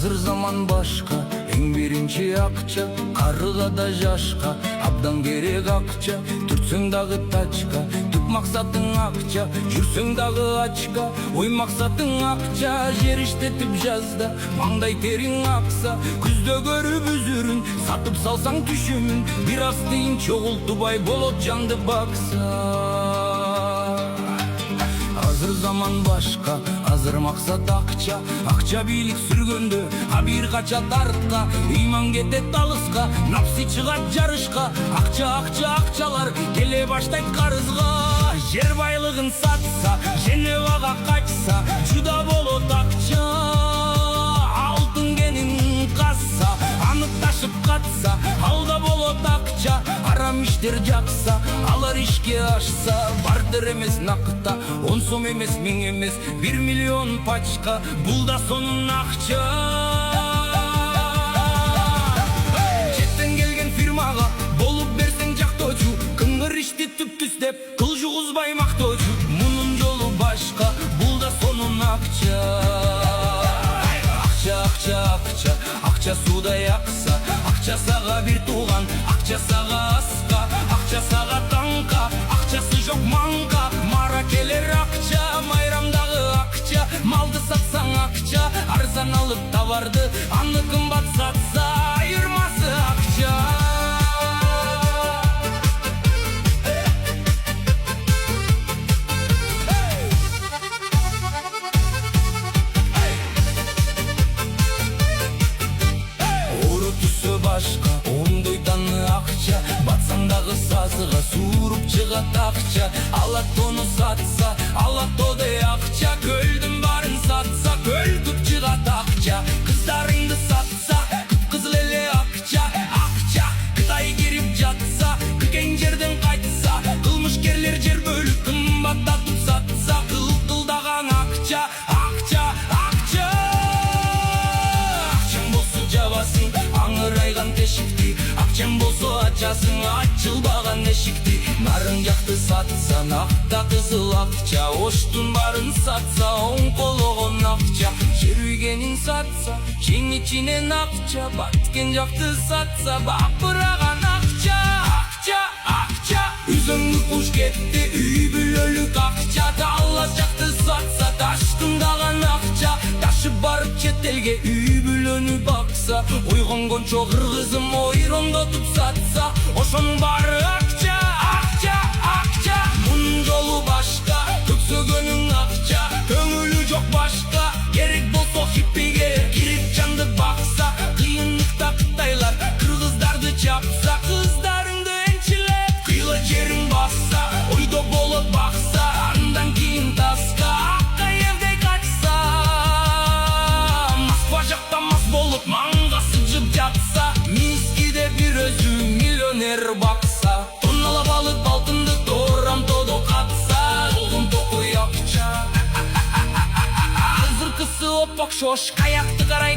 Hazır zaman başka, en birinci akça, karıga da jaşka, abdan gerek akça. Türtsün dağı taçka, tüp maksatın akça, jürsün dağı açka, oy maksatın akça. Jer işletip жазда, mаңдай terin aksa, күздө көрүп üzürün, satıp salsan düşümün, biraz deyin çoğultubay bolot candı baksa. Hazır zaman başka, hazır maksat akça, akça bilik sürgöndü, ha bir kaça dartka, iman ketet alыска, napsi çıgat jarышка, akça akça akçalar kele baştayt karızga. Жер байлыгын сатса, Женевага качса, жуда болот акча. Алтын кенин касса, аны ташып катса, алда болот акча. Арам иштер жакса, алар ишке ашса, бардыр эмес накта, 10 сом эмес, 1000 эмес, 1 миллион пачка, бул да сонун акча. Четтен келген фирмага болуп берсең жактоочу, кыңгыр ишти түп түстеп, кыл жугузбай мактоочу. Мунун жолу башка, бул да сонун акча. Акча, акча, акча, акча судай акса, акча сага бир тууган, акча сага аска, акча сага таңка, акчасы жок манка. Мара келер акча, майрамдагы акча, малды сатсаң акча, арзан алып товарды, аны кымбат сатса, айырмасы акча. Башка, оңдой таны акча, батсаң дагы сазыга сууруп чыгат акча. Алат тону сатса, алат тодай акча, көлдүн барын сатса, көлдүп чыгат акча. Кыздарыңды сатса, кып-кызыл эле акча, акча. Кытай кирип жатса, кыкен жерден кайтса, кылмышкерлер жер бөлүп кымбаттатып сатса, кылдаган акча, акча, акча. Акчаң болсо жабасың аңырайган тешикти, акчаң болсо ачасың ачылбаган эшикти. Нарың жакты сатсаң акта кызыл акча, оштун барын сатса оңкологон акча. Жер үйгенин сатса чең ичинен акча, баткен жакты сатса бапыраган акча. Акча, акча, үзөңдү куш кетти, үй бүлөлүк акча. Талла жакты сатса таштындаган акча, ташып барып чет элге үй бүлөнү бакса, ойгонгончо кыргызым ойрондотуп сатса, ошонун баары акча, акча, акча. Мунун жолу башка, көксөгөнүң акча, көңүлү жок башка. Керек болсо хиппиге кирип жанды бакса, кыйынлыкта кытайлар кыргыздарды чапса, кыздарыңды энчилеп кыйла жериң басса, ойдо болот бакса, андан кийин таска акка евдей качса. Москва жакта мас болуп маңгасы жып жатса, Минскиде бир өзү миллионер бакса, тонналап алып алтынды Торонтодо катса, колдун токуй акча. Кызыркысы оппок шош, каякты карай